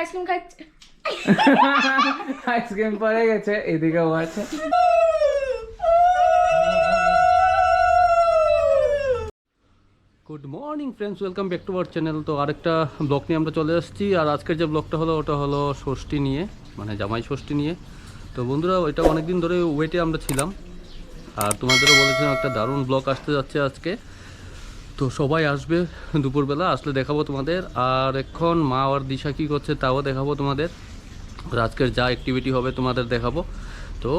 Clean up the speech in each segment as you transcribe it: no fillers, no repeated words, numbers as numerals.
Ice cream খাচ্ছে। Ice cream পড়ে গেছে, এদিকে ও আছে। Good morning friends, welcome back to our channel. তো আরেকটা ব্লগ নিয়ে আমরা চলে এসেছি। আর আজকের যে ব্লগটা হলো ওটা হলো ষষ্ঠী নিয়ে, মানে জামাই ষষ্ঠী নিয়ে। তো বন্ধুরা, ওইটা অনেকদিন ধরে ওয়েটে আমরা ছিলাম, আর তোমাদেরও বলেছিলাম একটা দারুণ ব্লগ আসতে যাচ্ছে আজকে। তো সবাই আসবে দুপুরবেলা, আসলে দেখাবো তোমাদের। আর এখন মা আর দিশা কী করছে তাও দেখাবো তোমাদের। আর আজকের যা অ্যাক্টিভিটি হবে তোমাদের দেখাবো। তো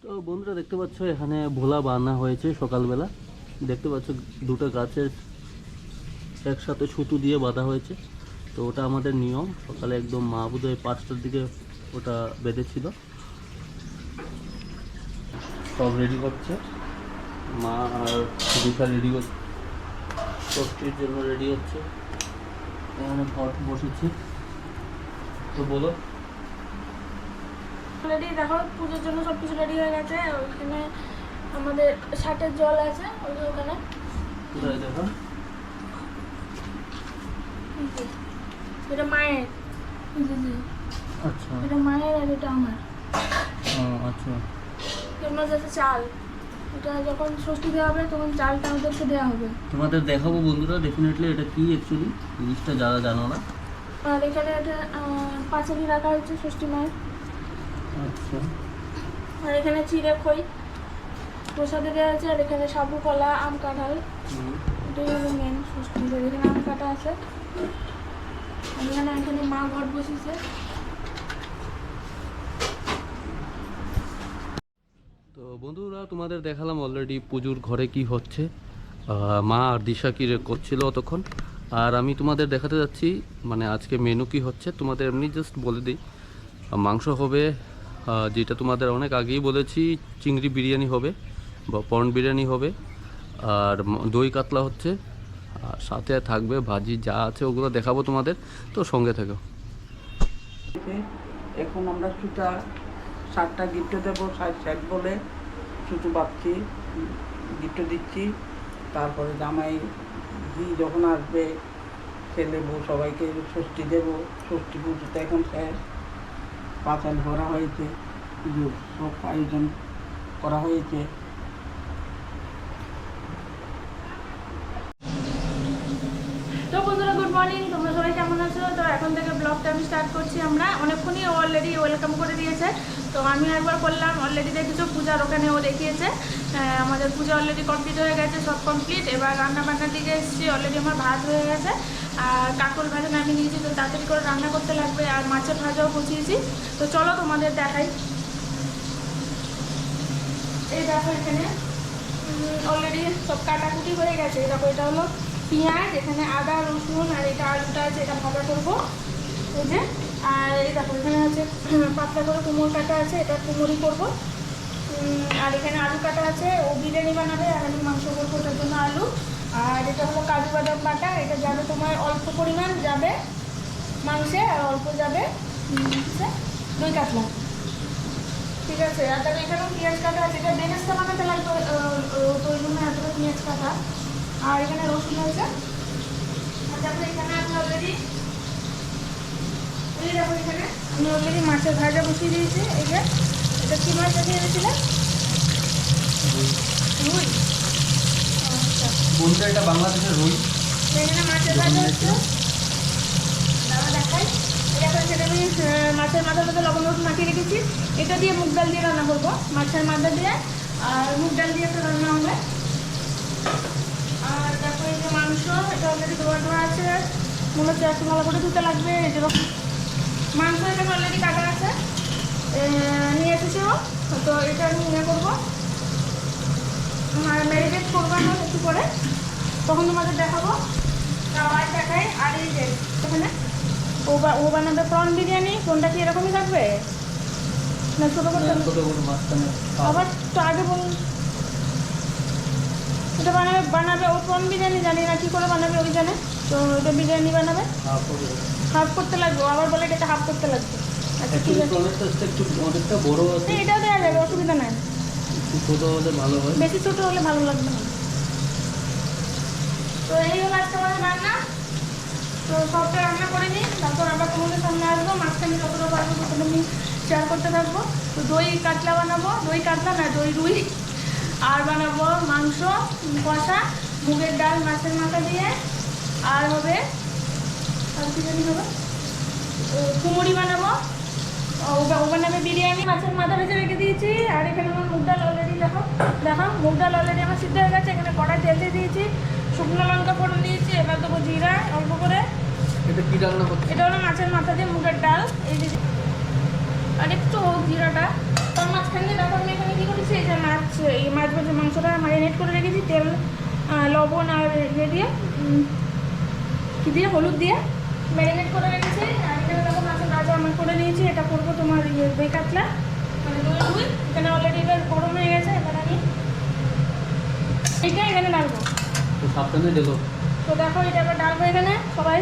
তো বন্ধুরা, দেখতে পাচ্ছ এখানে ভোলা বাঁধা হয়েছে সকালবেলা। দেখতে পাচ্ছ দুটো গাছের একসাথে সুতো দিয়ে বাঁধা হয়েছে। তো ওটা আমাদের নিয়ম, সকালে একদম মা বোধহয় 5টার দিকে ওটা বেঁধেছিল। সব রেডি করছে মা, আর দিশা রেডি করছে, ষষ্ঠীর জন্য রেডি হচ্ছে। এখানে ঘট বসেছি। তো বলো। অলরেডি দেখো পুজোর জন্য সবকিছু রেডি হয়ে গেছে। ওইখানে আমাদের শার্টের জল আছে, ওই যে ওখানে। কোথায় দেখো? এটা মায়ের, আচ্ছা এটা মায়ের আর এটা আমার। আচ্ছা। এর মধ্যে আছে চাল। এটা যখন ষষ্ঠী দেওয়া হবে তখন চালটা ওদেরকে দেওয়া হবে। তোমাদের দেখাবো বন্ধুরা ডেফিনেটলি এটা কি অ্যাকচুয়ালি, জিনিসটা যারা জানো না। আর এখানে এটা পাঁচালি রাখা হয়েছে ষষ্ঠী মায়ের। আচ্ছা। আর এখানে চিড়ে খই প্রসাদে দেওয়া আছে। আর এখানে সাবু কলা আম কাঁঠাল, এটাই হলো মেন ষষ্ঠীদের। এখানে আম কাটা আছে। আর এখানে মা ঘট বসেছে। তো বন্ধুরা, তোমাদের দেখালাম অলরেডি পুজোর ঘরে কি হচ্ছে। মা আর দিশা কি করছিল তখন। আর আমি তোমাদের দেখাতে যাচ্ছি মানে আজকে মেনু কি হচ্ছে তোমাদের এমনি জাস্ট বলে দিই। মাংস হবে, যেটা তোমাদের অনেক আগেই বলেছি, চিংড়ি বিরিয়ানি হবে বা পর্ন বিরিয়ানি হবে। আর দই কাতলা হচ্ছে, আর সাথে থাকবে ভাজি, যা আছে ওগুলো দেখাবো তোমাদের। তো সঙ্গে থেকো। এখন আমরা সুতা 7টা গিফট দেবো, 60 বলে সুতো বাঁধছি, গিফট দিচ্ছি। তারপরে জামাই জি যখন আসবে ছেলে বউ সবাইকে ষষ্ঠী দেবো। ষষ্ঠী পুজোতে এখন শেষ, পাঁচাল ভরা হয়েছে, পুজোর সব আয়োজন করা হয়েছে। তো বন্ধুরা, গুড মর্নিং, তোমরা সবাই কেমন আছো? তো এখন থেকে ব্লগটা আমি স্টার্ট করছি। আমরা অনেকক্ষণই অলরেডি ওয়েলকাম করে দিয়েছে। তো আমি একবার করলাম, অলরেডি দেখেছো পূজার ওখানে ও দেখিয়েছে। আমাদের পূজা অলরেডি কমপ্লিট হয়ে গেছে, সব কমপ্লিট। এবার রান্না বান্নার দিকে এসেছি। অলরেডি আমার ভাত হয়ে গেছে, আর কাকুর ভাজা নামিয়ে নিয়েছি। তো তাড়াতাড়ি করে রান্না করতে লাগবে। আর মাছের ভাজাও বসিয়েছি। তো চলো তোমাদের দেখাই। এই দেখো এখানে অলরেডি সব কাটাকুটি হয়ে গেছে। দেখো এটা হলো পেঁয়াজ, এখানে আদা রসুন, আর এটা আলুটা আছে, এটা ভাজা করবো এই যে। আর এই দেখো এখানে আছে পাতলা করে কুমড়ো কাটা আছে, এটা কুমড়ি করবো। আর এখানে আলু কাটা আছে, ও বিরিয়ানি বানাবে। আর আমি মাংস করবো, ওটার জন্য আলু। আর এটা হলো কাজু বাদাম বাটা, এটা যাবে তোমার অল্প পরিমাণ যাবে মাংসে, আর অল্প যাবে দই কাতলা। ঠিক আছে। আর তাহলে এখানেও পেঁয়াজ কাটা আছে, এটা বেরেস্তা বানাতে লাগবে, তো ওই জন্য এতটা পেঁয়াজ কাটা। আর এখানে রসুন আছে। আর তারপরে এখানে আছে অলরেডি, এই দেখো এখানে আমি অলরেডি মাছের ভাজা বসিয়ে দিয়েছি। এই যে এটা কি মাছ বসিয়ে দিয়েছিলাম? রুই। আচ্ছা, বন্ধুরা, এটা বাংলাদেশের রুই। এখানে মাছের ভাজা হচ্ছে, দাঁড়া দেখাই। দেখো সেটা আমি মাছের মাথার মধ্যে লবণ রসুন মাখিয়ে রেখেছি। এটা দিয়ে মুগ ডাল দিয়ে রান্না করবো, মাছের মাথা দিয়ে আর মুগ ডাল দিয়ে একটা রান্না হবে। আর দেখো এই যে মাংস, এটা অলরেডি ধোয়া আছে, মনে হচ্ছে একটু ভালো করে ধুতে লাগবে। যেরকম মাংস এখানে অলরেডি কাটা আছে, নিয়ে এসেছে ও। তো এটা আমি ইয়ে করবো, ম্যারিনেট করবো আমি একটু করে, তখন তোমাদের দেখাবো। আবার দেখাই। আর এই যে এখানে ও বানাবে প্রন বিরিয়ানি। কোনটা কি এরকমই থাকবে না ছোটো করতে? আবার তো আগে বলুন, এটা বানাবে ও প্রন বিরিয়ানি, জানি না কী করে বানাবে ওই জানে। তো এটা বিরিয়ানি বানাবে, হাফ করতে লাগবে। আবার বলে এটা হাফ করতে লাগবে। আচ্ছা ঠিক আছে, এটাও দেওয়া যাবে, অসুবিধা নাই। বেশি ছোটো হলে ভালো লাগবে না। তো এই হলো আজকে আমাদের রান্না। তো সবটা রান্না করে নিই, তারপর আবার তোমাদের সামনে আসবো। মাঝখানে যতটা পারবো ততটা আমি শেয়ার করতে থাকবো। তো দই কাতলা বানাবো, দই কাতলা না দই রুই, আর বানাবো মাংস কষা, মুগের ডাল মাছের মাথা দিয়ে, আর হবে আর কি জানি হবে কুমড়ি বানাবো, ও বানাবে বিরিয়ানি। মাছের মাথা ভেজে রেখে দিয়েছি। আর এখানে আমার মুগ ডাল অলরেডি দেখো মুগ ডাল অলরেডি আমার সিদ্ধ হয়ে গেছে। এখানে কড়াই তেল দিয়ে দিয়েছি, শুকনো লঙ্কা ফোড়ন দিয়েছি, এবার দেবো জিরা অল্প করে। এটা কি রান্না করছে? এটা হলো মাছের মাথা দিয়ে মুগের ডাল। এই যে আর একটু হোক জিরাটা। তার মাঝখানে দেখো আমি এখানে কী করেছি, এই যে মাছ ভাজা মাংসটা ম্যারিনেট করে রেখেছি তেল লবণ আর ইয়ে দিয়ে কী দিয়ে হলুদ দিয়ে ম্যারিনেট করে রেখেছি। আর এখানে দেখো মাছের ভাজা আমার করে নিয়েছি। এটা করবো তোমার ইয়ে দই কাতলা মানে দই রুই। এখানে অলরেডি এটা গরম হয়ে গেছে। এবার আমি এটা এখানে ডালবো। তো সাবধানে ঢেলো। তো দেখো এটা এবার ডালবো এখানে। সবাই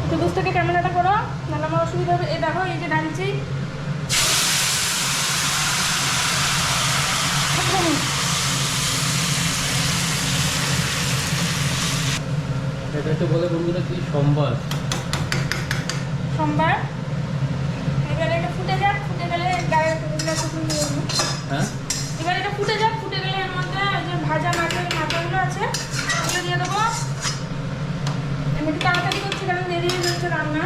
একটু দূর থেকে ক্যামেরাটা করো, নাহলে আমার অসুবিধা হবে। এই দেখো এই যে ডালছি। এটাকে বলে বন্ধুরা কি সোমবার। সোমবার। এবারে এটা ফুটে যাক, ফুটে গেলে গায়ে শুকনো দিয়ে দেবো। হ্যাঁ এবার এটা ফুটে যাক, ফুটে গেলে এর মধ্যে ওই যে ভাজা মাছের মাথাগুলো আছে ওগুলো দিয়ে দেবো। আমি একটু তাড়াতাড়ি করছি কারণ দেরি হয়ে যাচ্ছে রান্না।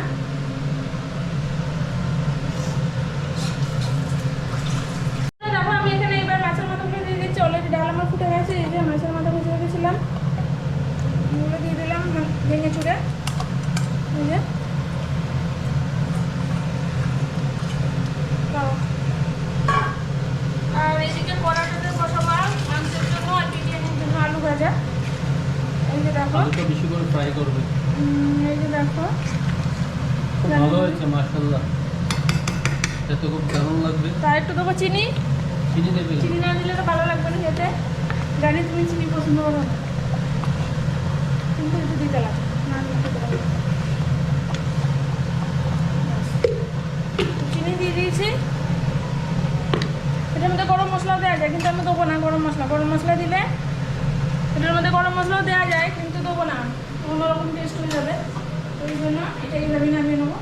দেখো আমি এখানে এবার মাছের মাথাগুলো দিয়ে দিচ্ছি। অলরেডি ডাল আমার ফুটে গেছে। এই যে মাছের মাথা ভেজে রেখেছিলাম এগুলো দিয়ে দিলাম ভেঙে চুড়ে। এই যে আর এদিকে কড়াটাতে বসাবো মাংসের জন্য আর বিরিয়ানির জন্য আলু ভাজা। এই যে দেখো আলুটা বেশি করে ফ্রাই করবে। এই যে দেখো খুব ভালো হয়েছে মাশাআল্লাহ। এটা তো খুব দারুণ লাগবে। তার একটু দেবো চিনি। চিনি দেবে? চিনি না দিলে তো ভালো লাগবে না খেতে। জানি তুমি চিনি পছন্দ করো না, কিন্তু একটু দিতে লাগে না দিলে খেতে লাগে। চিনি দিয়ে দিয়েছি। এটার মধ্যে গরম মশলাও দেওয়া যায়, কিন্তু আমি দেবো না গরম মশলা। গরম মশলা দিলে এটার মধ্যে গরম মশলাও দেওয়া যায়, কিন্তু দেবো না, অন্যরকম টেস্ট হয়ে যাবে। ওই জন্য এটা এইভাবেই নামিয়ে নেবো।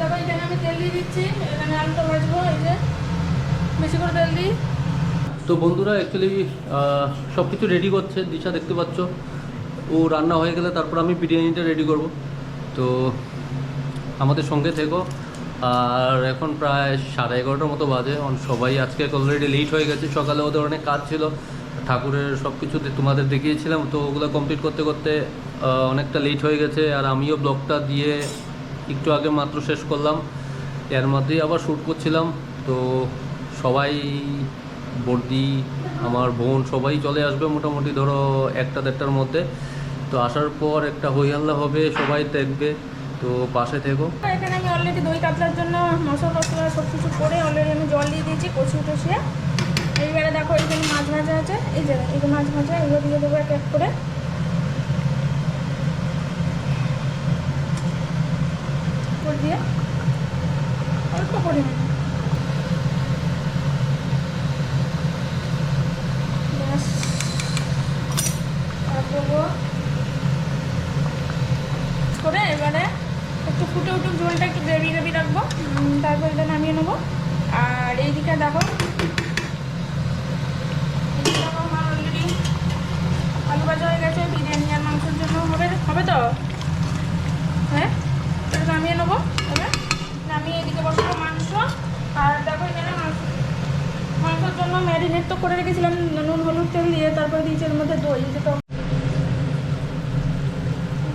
দেখো এখানে আমি তেল দিয়ে দিচ্ছি। এখানে আলুটা ভাজবো। এই যে বেশি করে তেল দিই। তো বন্ধুরা অ্যাকচুয়ালি সব কিছু রেডি করছে দিশা, দেখতে পাচ্ছ। ও রান্না হয়ে গেলে তারপর আমি বিরিয়ানিটা রেডি করব। তো আমাদের সঙ্গে থেকো। আর এখন প্রায় 11:30 মতো বাজে। সবাই আজকে অলরেডি লেট হয়ে গেছে। সকালে ওদের অনেক কাজ ছিল, ঠাকুরের সব কিছু তোমাদের দেখিয়েছিলাম, তো ওগুলো কমপ্লিট করতে করতে অনেকটা লেট হয়ে গেছে। আর আমিও ব্লগটা দিয়ে একটু আগে মাত্র শেষ করলাম, এর মধ্যেই আবার শ্যুট করছিলাম। তো সবাই বর্দি আমার বোন সবাই চলে আসবে মোটামুটি ধরো 1টা-1:30টার মধ্যে। তো আসার পর একটা হই হাল্লা হবে, সবাই দেখবে। তো পাশে থেকো। এখানে আমি অলরেডি দই কাতলার জন্য মশলা সব কিছু করে অলরেডি আমি জল দিয়ে দিয়েছি কষিয়ে টষিয়ে। এইবারে দেখো এখানে মাছ ভাজা আছে। এই যে মাছ ভাজা এগুলো দিয়ে দেবো এক এক করে। দিয়ে অল্প পরিমাণে ব্যাস দেবো করে। এবারে একটু ফুটে উঠুক, ঝোলটা একটু গ্রেভি গ্রেভি রাখবো, তারপর এটা নামিয়ে নেবো। আর এইদিকে দেখো আমার অলরেডি আলু ভাজা হয়ে গেছে। বিরিয়ানি আর মাংসের জন্য হবে তো হ্যাঁ, এটা নামিয়ে নেবো। এবার নামিয়ে এদিকে বসাবো মাংস। আর দেখো এখানে মাংসের জন্য ম্যারিনেট তো করে রেখেছিলাম নুন হলুদ তেল দিয়ে, তারপরে দিয়েছি এর মধ্যে দই।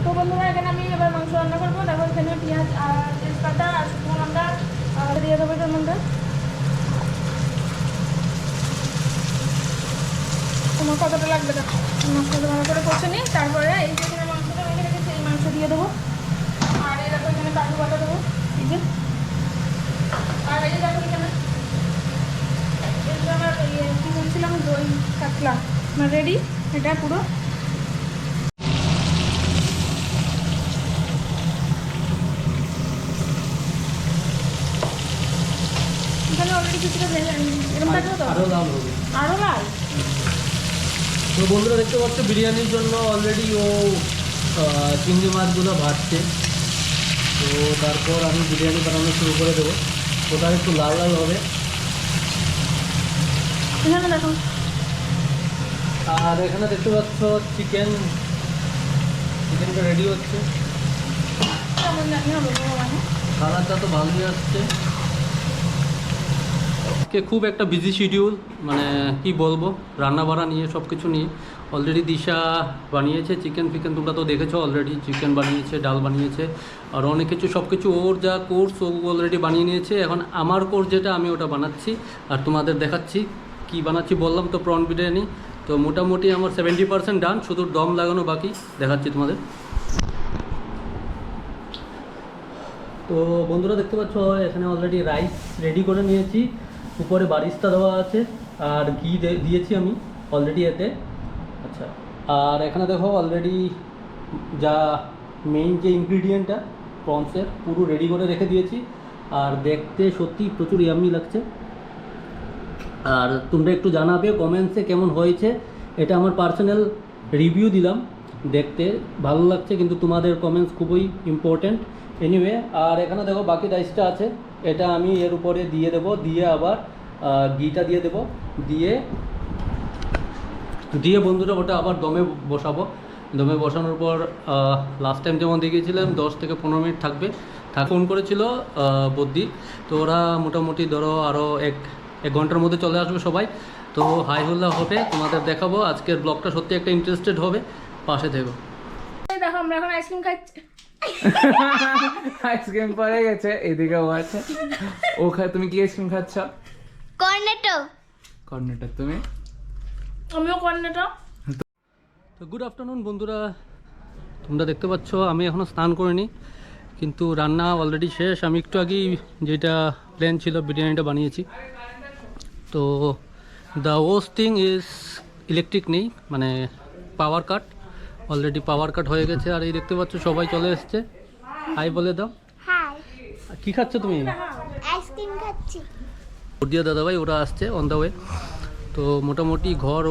তো বন্ধুরা এখানে আমি এবার মাংস রান্না করবো। দেখো এখানে পেঁয়াজ আর তেজপাতা আর শুকনো লঙ্কা দিয়ে দেবো এটার মধ্যে। তোমার কতটা লাগবে দেখো, মাংসটা ভালো করে কষে নিই। তারপরে এই যে এখানে মাংসটা রেখে রেখেছি এই মাংস দিয়ে দেবো। আর এই দেখো এখানে কাজু বাটা দেবো। এই যে আর এই যে দেখো এখানে আমার কী বলছিলাম দই কাতলা রেডি। এটা পুরো এখানে অলরেডি কিছুটা ভেজে এরকম থাকবে তো আরও লাল হবে। আরও লাল। তো বন্ধুরা দেখতে পাচ্ছ বিরিয়ানির জন্য অলরেডি ও চিংড়ি মাছগুলো ভাজছে। তো তারপর আমি বিরিয়ানি বানানো শুরু করে দেবো। ওটা একটু লাল লাল হবে। এখানে দেখো আর এখানে দেখতে পাচ্ছ চিকেনটা রেডি হচ্ছে। কেমন জানি হবে ভগবান। কালারটা তো ভালোই আসছে। আজকে খুব একটা বিজি শিডিউল, মানে কি বলবো, রান্না বাড়া নিয়ে সব কিছু নিয়ে। অলরেডি দিশা বানিয়েছে চিকেন ফিকেন, তোমরা তো দেখেছো অলরেডি। চিকেন বানিয়েছে, ডাল বানিয়েছে, আর অনেক কিছু, সব কিছু ওর যা কোর্স ও অলরেডি বানিয়ে নিয়েছে। এখন আমার কোর্স যেটা, আমি ওটা বানাচ্ছি আর তোমাদের দেখাচ্ছি কি বানাচ্ছি। বললাম তো প্রন বিরিয়ানি। তো মোটামুটি আমার 70% ডান, শুধু দম লাগানো বাকি, দেখাচ্ছি তোমাদের। তো বন্ধুরা দেখতে পাচ্ছ এখানে অলরেডি রাইস রেডি করে নিয়েছি, উপরে বারিস্তা দেওয়া আছে, আর ঘি দিয়েছি আমি অলরেডি এতে। আচ্ছা, আর এখানে দেখো অলরেডি যা মেইন যে ইনগ্রিডিয়েন্টটা প্রনসের, পুরো রেডি করে রেখে দিয়েছি। আর দেখতে সত্যি প্রচুর ইয়াম্মি লাগছে। আর তোমরা একটু জানাবে কমেন্টসে কেমন হয়েছে। এটা আমার পার্সোনাল রিভিউ দিলাম, দেখতে ভালো লাগছে, কিন্তু তোমাদের কমেন্টস খুবই ইম্পর্ট্যান্ট। এনিওয়ে, আর এখানে দেখো বাকি রাইসটা আছে, এটা আমি এর উপরে দিয়ে দেবো, দিয়ে আবার ঘিটা দিয়ে দেবো, দিয়ে বন্ধুরা ওটা আবার দমে বসাবো। দমে বসানোর পর লাস্ট টাইম যেমন দেখিয়েছিলাম 10 থেকে 15 মিনিট থাকবে। ফোন করেছিল বদ্যি, তো ওরা মোটামুটি ধরো আরও এক ঘন্টার মধ্যে চলে আসবে সবাই। তো হাই হুল্লা হবে, তোমাদের দেখাবো। আজকের ব্লগটা সত্যি একটা ইন্টারেস্টেড হবে, পাশে থেকো। দেখো আমরা এখন আইসক্রিম খাচ্ছি। আইসক্রিম পরে গেছে, এদিকেও আছে। তুমি কি আইসক্রিম খাচ্ছ? কর্নেটো। কর্নেটো। তুমি? আমিও কর্নেটো। তো গুড আফটারনুন বন্ধুরা, তোমরা দেখতে পাচ্ছ আমি এখনও স্নান করিনি, কিন্তু রান্না অলরেডি শেষ। আমি একটু আগেই যেটা প্ল্যান ছিল বিরিয়ানিটা বানিয়েছি। তো the worst thing is electric নেই, মানে পাওয়ার কাট। অলরেডি পাওয়ার কাট হয়ে গেছে। আর এই দেখতে পাচ্ছ সবাই চলে এসছে। হাই বলে দাও। হাই। কী খাচ্ছ তুমি? আইসক্রিম খাচ্ছি। দিয়া দাদাভাই ওরা আসছে অন দ্য ওয়ে। তো মোটামুটি ঘর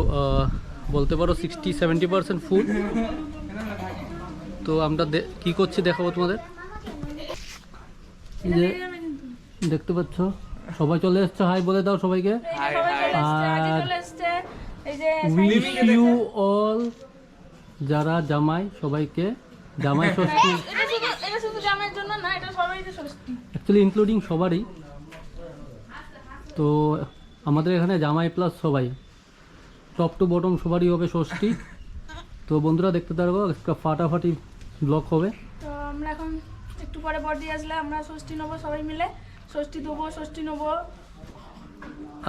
বলতে পারো 60-70% ফুল। তো আমরা কী করছি দেখাবো তোমাদের। এই যে দেখতে পাচ্ছ সবাই চলে এসছে, হাই বলে দাও সবাইকে। সবাই চলে এসছে, আজি আর চলে এসছে। এই যে উইশ ইউ অল, যারা জামাই, সবাইকে জামাই ষষ্ঠী, এটা শুধু জামাইয়ের জন্য না, এটা সবারই ষষ্ঠী। অ্যাকচুয়ালি ইনক্লুডিং সবারই। তো আমাদের এখানে জামাই প্লাস সবাই, টপ টু বটম সবারই হবে ষষ্ঠী। তো বন্ধুরা দেখতে থাকবো, একটা ফাটাফাটি ব্লগ হবে। তো আমরা এখন একটু পরে বর্দি আসলে আমরা ষষ্ঠী নেবো, সবাই মিলে ষষ্ঠী দেবো, ষষ্ঠী নেবো।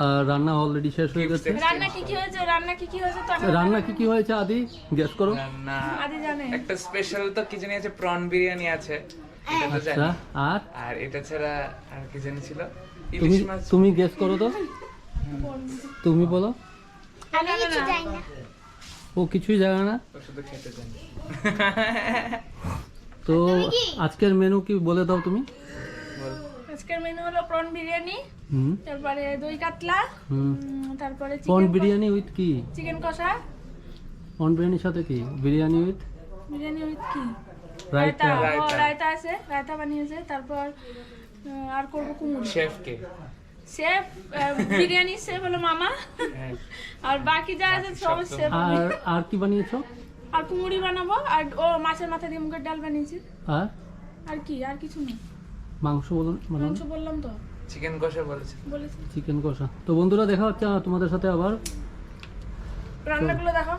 আর রান্না অলরেডি শেষ হয়ে গেছে। রান্না কি কি হয়েছে, রান্না কি কি হয়েছে তো এখন রান্না কি কি হয়েছে আদি গেস করো। রান্না আদি জানে। একটা স্পেশাল তো কি জানি আছে, প্রন বিরিয়ানি আছে, এটা তো আচ্ছা, জানি। আর আর এটা ছাড়া আর কি জানি ছিল, তুমি ইলিশ মাছ। তুমি গেস করো তো, তুমি বলো। আমি কিছু জানি না। ও কিছুই জানে না। ও শুধু খেতে জানি। তো আজকের মেনু কি বলে দাও তুমি। বল। আজকের মেনু হলো প্রন বিরিয়ানি, হুম তারপরে দই কাতলা, হুম তারপরে প্রন বিরিয়ানি উইথ কি? চিকেন কষা। প্রন বিরিয়ানির সাথে কি? বিরিয়ানি উইথ বিরিয়ানি উইথ কি? রায়তা। রায়তা আছে, রায়তা বানিয়েছে। তারপর আর করবো কুমড়ো। শেফ কে? শেফ বিরিয়ানি শেফ হলো মামা, হ্যাঁ। আর বাকি যা আছে সব শেফ। আর কি বানিয়েছো? আর কুমড়ি বানাবো, আর ও মাছের মাথা দিয়ে মুগের ডাল বানিয়েছি। আর আর কি, আর কিছু নেই। মাংস বলুন, মানে মাংস বললাম তো, চিকেন কষা বলেছে। বলেছি। চিকেন কষা। তো বন্ধুরা দেখা হচ্ছে তোমাদের সাথে আবার। রান্নাগুলো দেখো।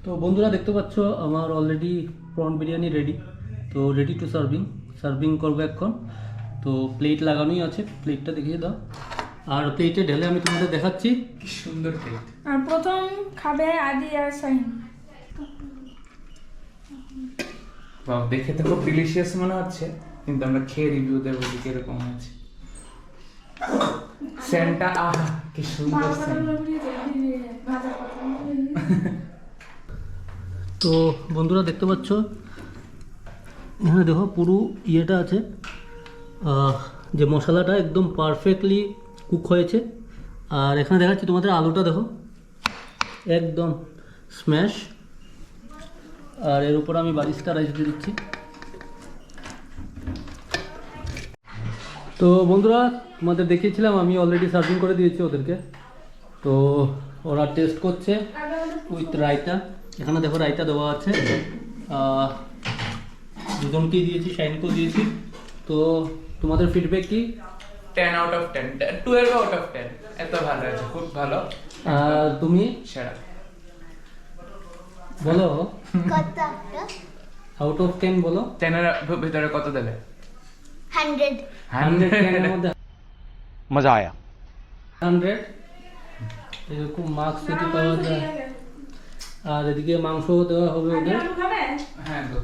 তো বন্ধুরা দেখতে পাচ্ছ আমার অলরেডি প্রন বিরিয়ানি রেডি। তো রেডি টু সার্ভিং করবো এখন। তো প্লেট লাগানোই আছে, প্লেটটা দেখিয়ে দাও। আর প্লেটে ঢেলে আমি তোমাদের দেখাচ্ছি। কি সুন্দর প্লেট। আর প্রথম খাবে আদি আর সাইন। বাহ, দেখে তো খুব ডিলিশিয়াস মনে হচ্ছে, কিন্তু আমরা খেয়ে রিভিউ দেবো যে কিরকম হয়েছে। সেন্টটা আহা কি সুন্দর সেন্ট। তো বন্ধুরা দেখতে পাচ্ছ এখানে দেখো পুরো ইয়েটা আছে, যে মশলাটা একদম পারফেক্টলি কুক হয়েছে। আর এখানে দেখাচ্ছি তোমাদের আলুটা দেখো একদম স্ম্যাশ। আর এর উপর আমি বারিস্তা রাইস দিয়ে দিচ্ছি। তো বন্ধুরা তোমাদের দেখিয়েছিলাম আমি অলরেডি সার্ভিং করে দিয়েছি ওদেরকে। তো ওরা টেস্ট করছে উইথ রায়তা। এখানে দেখো রায়তা দেওয়া আছে। দুজনকেই দিয়েছি, শাইনকেও দিয়েছি। তো তোমাদের ফিডব্যাক কি? 10 আউট অফ 10, 12 আউট অফ 10, এত ভালো আছে, খুব ভালো। আর তুমি সেরা। বলো, কত আউট অফ 10 বলো। 10 এর ভিতরে কত দেবে? 100 100 10 এর মধ্যে मजा आया। 100 এরকম মার্কস যদি পাওয়া যায়। আর এদিকে মাংস দেওয়া হবে ওদের। আলু খাবে? হ্যাঁ তো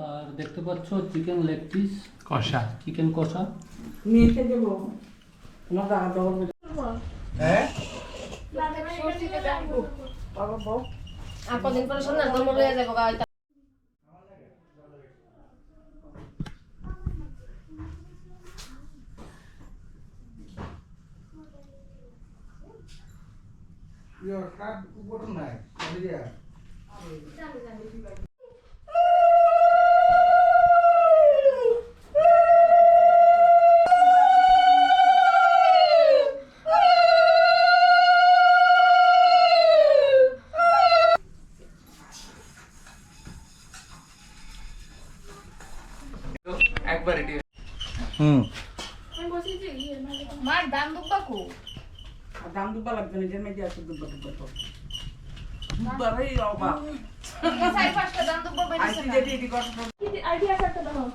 আর দেখতে পাচ্ছ চিকেন লেগ পিস, কষা। চিকেন কষা। নিয়ে দেবো তোমার দাদা দেবো বাবা বউ আর কদিন পরে শোন না জন্ম লইয়া যাবো গা ওইটা। একবার এটি আমি বসেছি মার দাম দুব্বা কো আর দাম দুব্বা লাগবে না, যে মেয়েটি আছে দুব্বা দুব্বা তো দুব্বারই অবা চার পাঁচটা দাম দুব্বা বেরিয়েছে আইসি না। যেটি এটি কষ্ট আইডিয়া একটা দাও।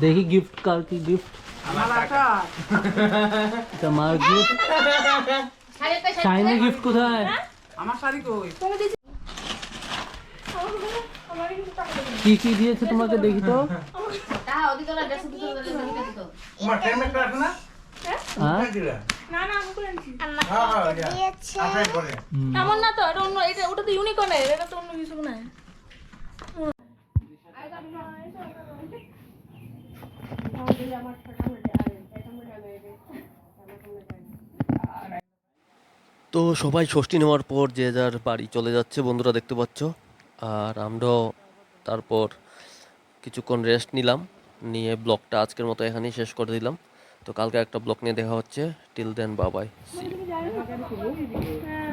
দেখি গিফট কার কি গিফট। আমার আশা এটা মার গিফট। শাড়িতে শাইনের গিফট কোথায়? আমার শাড়ি কই তোমাকে দিয়েছি। আমার কিন্তু টাকা দেবে না। কি কি দিয়েছে তোমাকে দেখি তো। তাহা ওদিকে না ড্রেস দিতে দিতে দিতে দিতে তোমার টেমটা আছে না? হ্যাঁ দিলা। না না আমি করে আনছি। আমাকে দিয়েছে আশাই করে। এমন না তো, এটা অন্য, এটা ওটা তো ইউনিকর্নের, এটা তো অন্য কিছু না। তো সবাই ষষ্ঠী নেওয়ার পর যে যার বাড়ি চলে যাচ্ছে বন্ধুরা, দেখতে পাচ্ছ। আর আমরাও তারপর কিছুক্ষণ রেস্ট নিলাম, নিয়ে ব্লগটা আজকের মতো এখানেই শেষ করে দিলাম। তো কালকে একটা ব্লগ নিয়ে দেখা হচ্ছে। টিল দেন বাবাই, সি ইউ।